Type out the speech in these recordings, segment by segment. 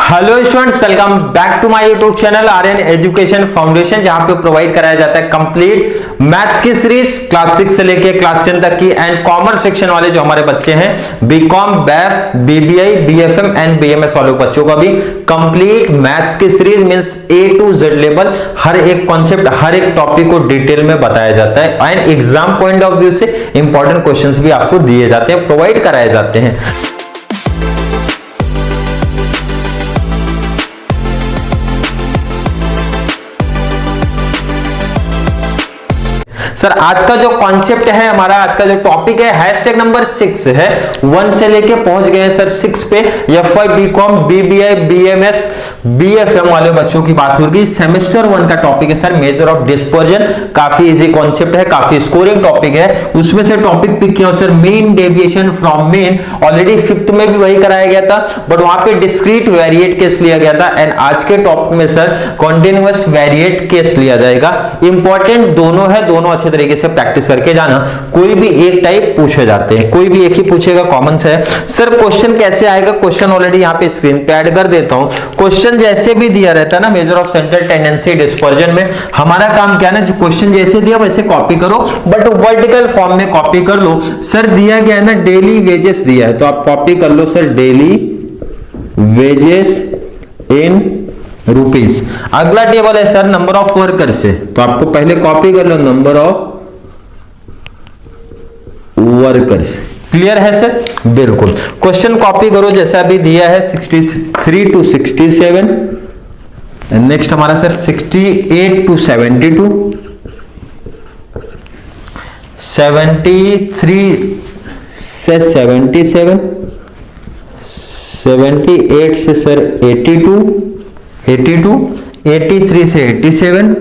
Hello students, welcome back to my YouTube channel Aryan education foundation, जहां पे provide कराया जाता है कंप्लीट मैथ्स की सीरीज क्लास 6 से लेके क्लास 10 तक की एंड कॉमर्स सेक्शन वाले जो हमारे बच्चे हैं BCom, BAF, BBI, BFM and BMS वाले बच्चों का भी कंप्लीट मैथ्स की series means A to Z level हर एक कॉन्सेप्ट, हर एक टॉपिक को डिटेल में बताया जाता है and exam point of view से इंपॉर्टेंट क्वेश्चंस भी आपको दिए जाते हैं, प्रोवाइड कराए जाते हैं। सर आज का जो कॉन्सेप्ट है हमारा, आज का जो टॉपिक है हैशटैग नंबर 6 है। 1 से लेके पहुंच गए हैं सर 6 पे। FY, BCom, BBI, BMS, BFM वाले बच्चों की बात हो रही है। सेमेस्टर 1 का टॉपिक है सर मेजर ऑफ डिस्पर्जन। काफी इजी कॉन्सेप्ट है, काफी स्कोरिंग टॉपिक है। उसमें से टॉपिक पिक किया sir mean deviation from mean. Already 5th में भी वही कराया गया था, बट वहां पे डिस्क्रीट वेरिएट केस लिया गया था एंड आज के टॉपिक में सर कॉन्टिन्यूअस वेरिएट केस लिया जाएगा। इंपॉर्टेंट दोनों है, दोनों अच्छे तरीके से प्रैक्टिस करके जाना। कोई भी एक टाइप पूछे जाते हैं, कोई भी एक ही पूछेगा, कॉमन से है। सर क्वेश्चन कैसे आएगा? क्वेश्चन ऑलरेडी यहाँ पे स्क्रीन पे ऐड कर देता हूं। क्वेश्चन जैसे भी दिया रहता है ना measure of central tendency dispersion में, हमारा काम क्या है ना, जो क्वेश्चन जैसे दिया वैसे कॉपी करो, बट वर्टिकल फॉर्म में कॉपी कर लो। सर दिया गया है ना डेली वेजेस दिया है, तो आप कॉपी कर लो sir daily wages in rupees. अगला टेबल है सर नंबर ऑफ वर्कर से, तो आपको पहले कॉपी कर लो नंबर ऑफ वर्कर्स। क्लियर है सर? बिल्कुल। क्वेश्चन कॉपी करो जैसा अभी दिया है 63 to 67। नेक्स्ट हमारा सर 68 to 72, 73 से 77, 78 से सर 82, 83 से 87,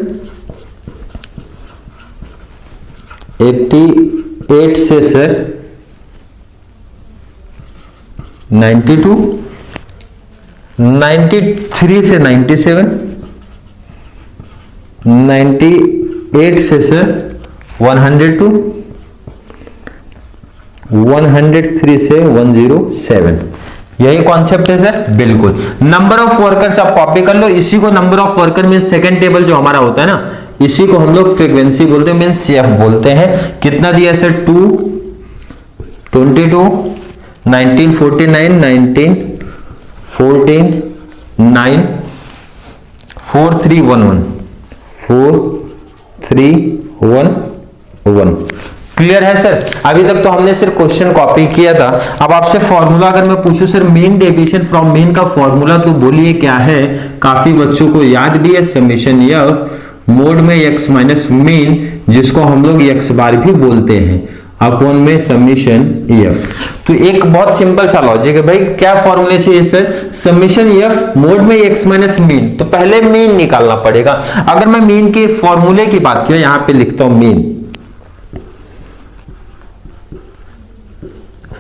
88 से सर 92, 93 से 97, 98 से सर 102, 103 से 107। यही कॉन्सेप्ट है सर। बिल्कुल। नंबर ऑफ वर्कर्स आप कॉपी कर लो। इसी को नंबर ऑफ वर्कर में सेकंड टेबल जो हमारा होता है ना, इसी को हम लोग फ्रीक्वेंसी बोलते हैं, मींस सीएफ बोलते हैं। कितना दिया सर? 2, 22, 19, 49, 19, 14, 9, 4, 3, 1, 1, 4, 3, 1, 1। क्लियर है सर? अभी तक तो हमने सिर्फ क्वेश्चन कॉपी किया था। अब आपसे फॉर्मूला अगर मैं पूछूं sir mean deviation from mean का फॉर्मूला, तो बोलिए क्या है? काफी बच्चों को याद भी है, समेशन एफ मोड में एक्स माइनस मीन, जिसको हम लोग एक्स बार भी बोलते हैं, अपॉन में समेशन एफ। तो एक बहुत सिंपल सा लॉजिक है भाई। क्या फॉर्मूले चाहिए सर? समेशन एफ मोड में एक्स माइनस मीन, तो पहले मीन निकालना पड़ेगा। अगर मैं मीन के फॉर्मूले की बात किया, यहां पे लिखता हूं mean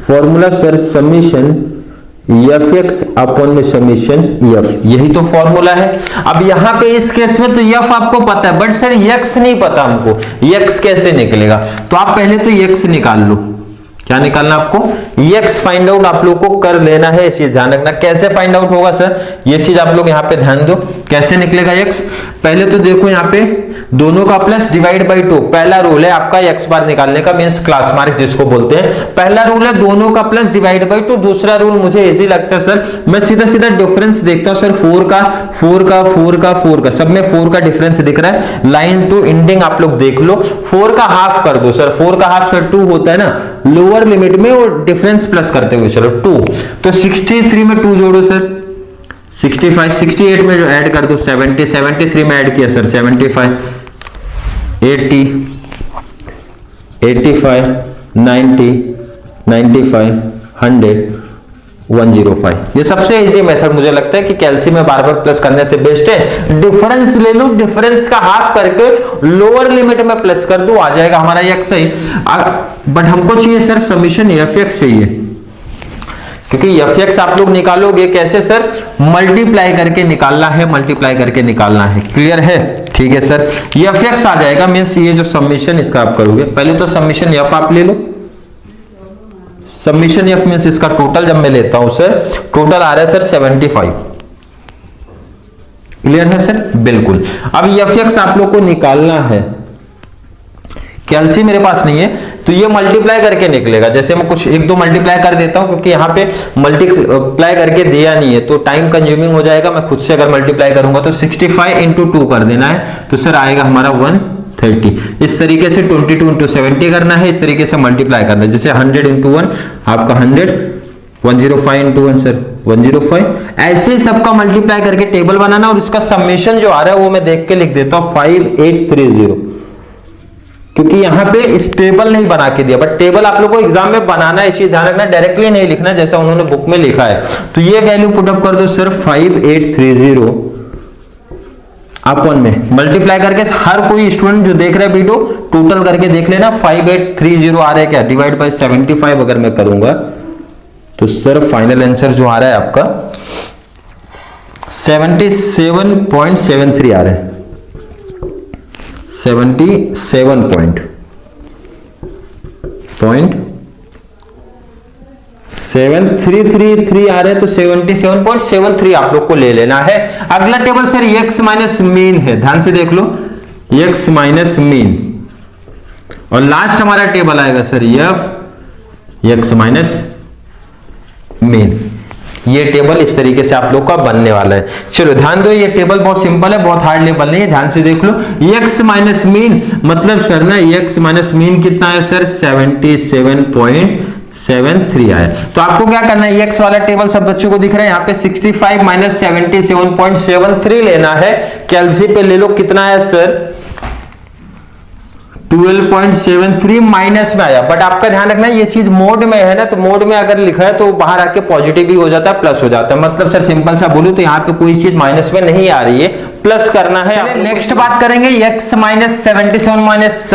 formula sir summation F x upon में समीशन एफ, यही तो फॉर्मूला है। अब यहां पे इस केस में तो एफ आपको पता है, बट सर एक्स नहीं पता हमको। एक्स कैसे निकलेगा? तो आप पहले तो एक्स निकाल लो। क्या निकालना आपको? एक्स फाइंड आउट आप लोग को कर लेना है, इसे ध्यान रखना। कैसे फाइंड आउट होगा सर, ये चीज आप लोग यहाँ पे ध्यान दो। कैसे निकलेगा एक्स? पहले तो देखो यहाँ पे दोनों का प्लस डिवाइड बाई 2, पहला रूल है आपका एक्स बार निकालने का, मींस क्लास मार्क जिसको बोलते हैं। पहला रूल है दोनों का प्लस डिवाइड बाई 2। दूसरा रूल मुझे इजी लगता है सर, मैं सीधा सीधा डिफरेंस देखता हूं सर। 4 का 4 का 4 का 4 का, सब में 4 का डिफरेंस दिख रहा है। लाइन टू एंडिंग आप लोग देख लो। 4 का हाफ कर दो सर। 4 का हाफ सर 2 होता है ना लोअर लिमिट में, और डिफरेंस प्लस करते हुए चलो 2। तो 63 में 2 जोड़ो सर 65, 68 में जो ऐड कर दो 70, 73 में ऐड किया सर 75, 80, 85, 90, 95, 100, 105। ये सबसे इजी मेथड मुझे लगता है कि कैल्सी में बार बार प्लस करने से बेस्ट है। डिफरेंस ले लो, डिफरेंस का हाफ करके लोअर लिमिट में प्लस कर दो, आ जाएगा हमारा एक्स सही। बट हमको चाहिए सर समीशन एफ एक्स चाहिए, क्योंकि एफ एक्स आप लोग निकालोगे कैसे सर? मल्टीप्लाई करके निकालना है, मल्टीप्लाई करके निकालना है। क्लियर है? ठीक है सर। एफ एक्स आ जाएगा, मींस ये जो समीशन इसका आप करोगे, पहले तो समीशन एफ आप ले लो। समीशन एफ मींस इसका टोटल जब मैं लेता हूं सर, टोटल आ रहा है सर 75। क्लियर है सर? बिल्कुल। अब Fx आप लोग को निकालना है, कैल्सी मेरे पास नहीं है तो ये मल्टीप्लाई करके निकलेगा। जैसे मैं कुछ एक दो मल्टीप्लाई कर देता हूं, क्योंकि यहाँ पे मल्टीप्लाई करके दिया नहीं है तो टाइम कंज्यूमिंग हो जाएगा। मैं खुद से अगर मल्टीप्लाई करूंगा तो 65 इंटू 2 कर देना है, तो सर आएगा हमारा 130। इस तरीके से 22 इंटू 70 करना है, इस तरीके से मल्टीप्लाई करना है। जैसे 100 इंटू 1 आपका 100, 105 इंटू 1 सर 105। ऐसे ही सबका मल्टीप्लाई करके टेबल बनाना, और इसका समेशन जो आ रहा है वो मैं देख के लिख देता हूं 5830, क्योंकि यहां पे इस टेबल नहीं बना के दिया, बट टेबल आप लोग को एग्जाम में बनाना है, इसी ध्यान रखना, डायरेक्टली नहीं लिखना जैसा उन्होंने बुक में लिखा है। तो ये वैल्यू पुट अप कर दो सर 5830 आप 1 में मल्टीप्लाई करके। हर कोई स्टूडेंट जो देख रहा है वीडियो टोटल करके देख लेना, 5830 आ रहा है क्या, डिवाइड बाय 75 अगर मैं करूंगा तो सर फाइनल आंसर जो आ रहा है आपका 77.73 आ रहा है, 77.733 आ रहे हैं, तो 77.73 आप लोग को ले लेना है। अगला table sir x minus mean है, ध्यान से देख लो, x माइनस मीन, और लास्ट हमारा टेबल आएगा सर x माइनस मीन। ये टेबल इस तरीके से आप लोग का बनने वाला है। चलो ध्यान दो, ये टेबल बहुत सिंपल है, बहुत हार्ड लेवल नहीं है, ध्यान से देख लो। x माइनस मीन मतलब सर ना x माइनस मीन कितना है सर 77.73 आया। तो आपको क्या करना है, x वाला टेबल सब बच्चों को दिख रहा है, यहाँ पे 65 माइनस 77.73 लेना है। कैलसी पे ले लो, कितना है सर 12.73 माइनस में आया। बट आपका ध्यान रखना ये चीज मोड में है ना, तो मोड में अगर लिखा है तो बाहर आके पॉजिटिव भी हो जाता है, प्लस हो जाता है। मतलब सर सिंपल सा बोलूं तो यहाँ पे कोई चीज माइनस में नहीं आ रही है, प्लस करना है। नेक्स्ट बात करेंगे x minus 77 minus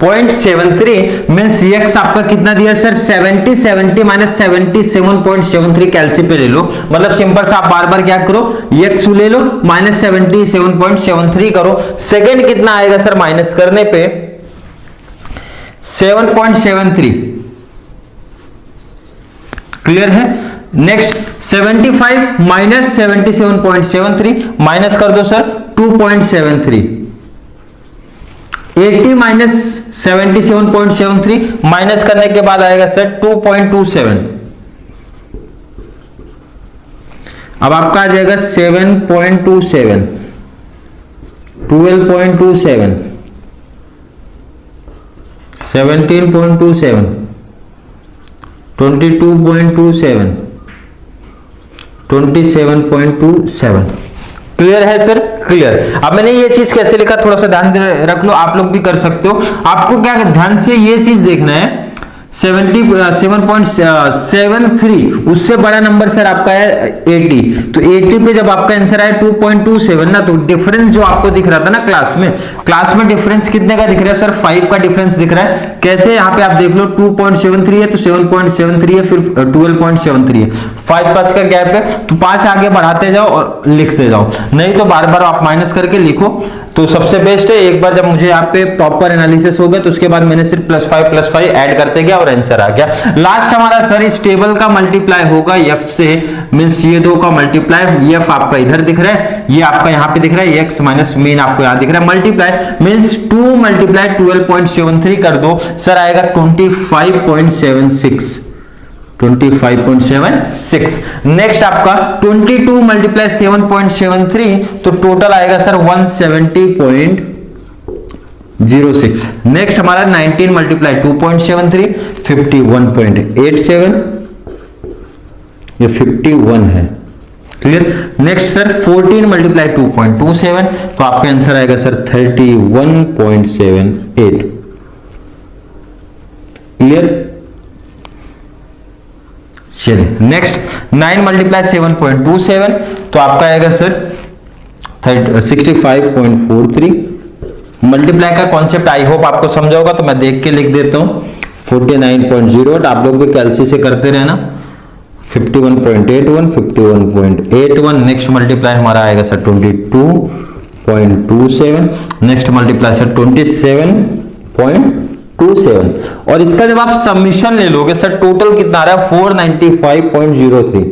0.73 means x आपका कितना दिया सर 70 माइनस 77.73 कैलसी पे ले लो। मतलब सिंपल सा आप बार बार क्या करो, x ले लो माइनस 77.73 करो। सेकेंड कितना आएगा सर माइनस करने पे 7.73, क्लियर है। नेक्स्ट 75 माइनस 77.73 माइनस कर दो सर 2.73। 80 माइनस 77.73 माइनस करने के बाद आएगा सर 2.27। अब आपका आ जाएगा 7.27, 12.27, 17.27, 22.27, 27.27। क्लियर है सर? क्लियर। अब मैंने ये चीज कैसे लिखा थोड़ा सा ध्यान रख लो, आप लोग भी कर सकते हो। आपको क्या ध्यान से ये चीज देखना है 77.73 उससे बड़ा नंबर सर आपका है 80। तो 80 पे जब आपका आंसर आया 2.27 ना, तो डिफरेंस जो आपको दिख रहा था ना क्लास में डिफरेंस कितने का दिख रहा है सर 5 का डिफरेंस दिख रहा है। कैसे, यहाँ पे आप देख लो 2.73 है तो 7.73 है, फिर 12.73 है, 5 का गैप है, तो 5 आगे बढ़ाते जाओ और लिखते जाओ, नहीं तो बार बार आप माइनस करके लिखो तो सबसे बेस्ट है। एक बार जब मुझे यहाँ पे प्रॉपर एनालिसिस हो गया तो उसके बाद मैंने सिर्फ +5 ऐड करते गया और आंसर आ गया। लास्ट हमारा सर इस टेबल का मल्टीप्लाई होगा f से, मींस ये दो का मल्टीप्लाई, f आपका इधर दिख रहा है, ये आपका यहाँ पे दिख रहा है, x माइनस मीन आपको यहाँ दिख रहा है। मल्टीप्लाई मींस 2 मल्टीप्लाई 12.73 कर दो सर आएगा 25.76, 25.76। नेक्स्ट आपका 22 मल्टीप्लाई 7.73 तो टोटल आएगा सर 170.06। नेक्स्ट हमारा 19 मल्टीप्लाई 2.73 51.87, ये 51 है, क्लियर। नेक्स्ट सर 14 मल्टीप्लाई 2.27 तो आपका आंसर आएगा सर 31.78, क्लियर। चलिए नेक्स्ट 9 मल्टीप्लाई 7.27 तो आपका आएगा सर 65.43। मल्टीप्लाई का कॉन्सेप्ट आई होप आपको समझा होगा, तो मैं देख के लिख देता हूं 49.08। आप लोग भी कैलसी से करते रहना 51.81, 51.81। नेक्स्ट मल्टीप्लाई हमारा आएगा सर 22.27। Next multiply sir 27.27। और इसका जब आप सबमिशन ले लोगे सर टोटल कितना आ रहा है 495.03,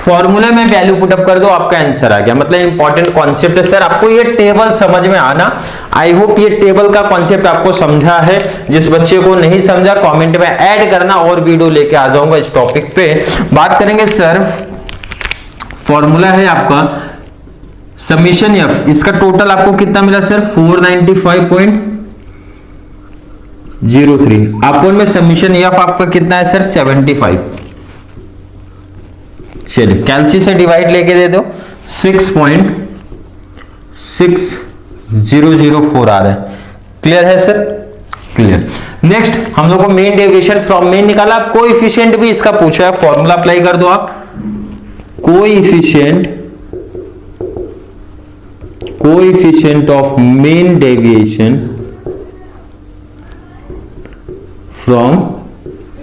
फॉर्मूले में वैल्यू पुटअप कर दो, आपका आंसर आ गया। मतलब इंपॉर्टेंट कॉन्सेप्ट है सर, आपको ये टेबल समझ में आना। आई होप ये टेबल का कॉन्सेप्ट आपको समझा है। जिस बच्चे को नहीं समझा कमेंट में ऐड करना, और वीडियो लेके आ जाऊंगा इस टॉपिक पे। बात करेंगे सर, फॉर्मूला है आपका समीशन एफ, इसका टोटल आपको कितना मिला सर 495.03। अपन में समीशन एफ आपका कितना है सर 75। चलिए कैलसी से डिवाइड लेके दे दो, 6.6004 आ रहा है। क्लियर है सर? क्लियर। नेक्स्ट हम लोग को मेन डेविएशन फ्रॉम मेन निकाला। कोएफिशिएंट भी इसका पूछा है, फॉर्मूला अप्लाई कर दो आप। Coefficient of mean deviation from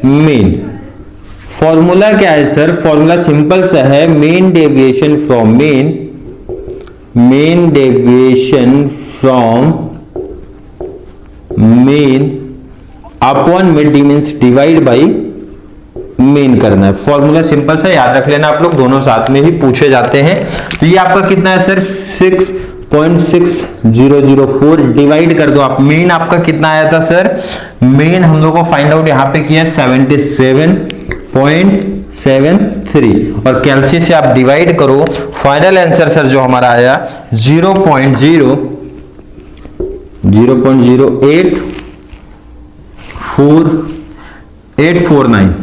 mean. Formula क्या है सर? फॉर्मूला सिंपल सा है, mean deviation from mean deviation from mean upon में D means divide by mean करना है। फॉर्मूला सिंपल सा, याद रख लेना आप लोग, दोनों साथ में ही पूछे जाते हैं। तो ये आपका कितना है सर 6.6004 डिवाइड कर दो आप। मेन आपका कितना आया था सर? मेन हम लोग को फाइंड आउट यहां पे किया 77.73 और कैलसी से आप डिवाइड करो। फाइनल आंसर सर जो हमारा आया 0.0849।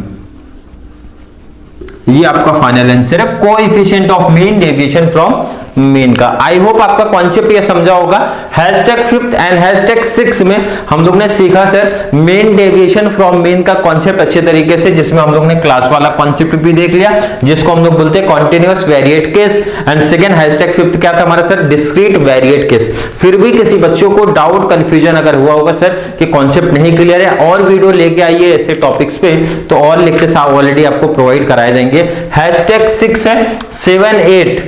ये आपका फाइनल आंसर है coefficient of mean deviation from mean का। आई होप आपका कॉन्सेप्ट ये समझा होगा। हैशटैग 5th एंड हैशटैग 6 में हम लोग ने सीखा sir main deviation from mean का कॉन्सेप्ट अच्छे तरीके से, जिसमें हम लोग ने क्लास वाला कॉन्सेप्ट भी देख लिया, जिसको हम लोग बोलते हैं continuous variate case. And second hashtag 5th क्या था हमारा सर? Discrete variate case. फिर भी किसी बच्चों को डाउट कंफ्यूजन अगर हुआ होगा सर कि कॉन्सेप्ट नहीं क्लियर है, और वीडियो लेके आइए ऐसे टॉपिक्स पे, तो और लेक्चर्स ऑलरेडी आपको प्रोवाइड कराए जाएंगे। हैशटैग 6 है 7, 8,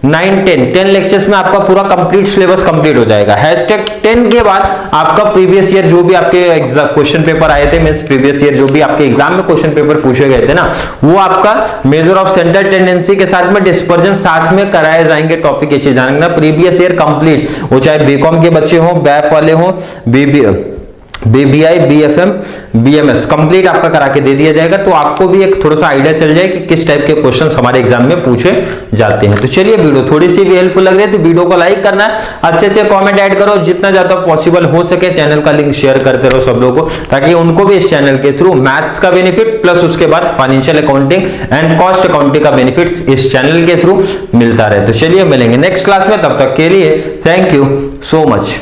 9, 10 लेक्चर्स में आपका पूरा कंप्लीट सिलेबस कंप्लीट हो जाएगा। हैशटैग 10 के बाद आपका प्रीवियस ईयर जो भी आपके क्वेश्चन पेपर आए थे, मींस प्रीवियस ईयर जो भी आपके एग्जाम में क्वेश्चन पेपर पूछे गए थे ना, वो आपका मेजर ऑफ सेंटर टेंडेंसी के साथ में डिस्पर्जन साथ में कराए जाएंगे। टॉपिक ये जानना, प्रीवियस ईयर कंप्लीट, वो चाहे बीकॉम के बच्चे हो, बैफ वाले हो, बीबीआई, बीएफएम, बीएमएस कंप्लीट आपका करा के दे दिया जाएगा। तो आपको भी एक थोड़ा सा आइडिया चल जाए कि किस टाइप के क्वेश्चंस हमारे एग्जाम में पूछे जाते हैं। तो चलिए, वीडियो थोड़ी सी भी हेल्पफुल लग रही है तो वीडियो को लाइक करना है, अच्छे अच्छे कमेंट ऐड करो, जितना ज्यादा पॉसिबल हो सके चैनल का लिंक शेयर करते रहो सब लोगों को, ताकि उनको भी इस चैनल के थ्रू मैथ्स का बेनिफिट प्लस उसके बाद financial accounting and cost accounting का बेनिफिट्स इस चैनल के थ्रू मिलता रहे। तो चलिए मिलेंगे नेक्स्ट क्लास में, तब तक के लिए थैंक यू सो मच।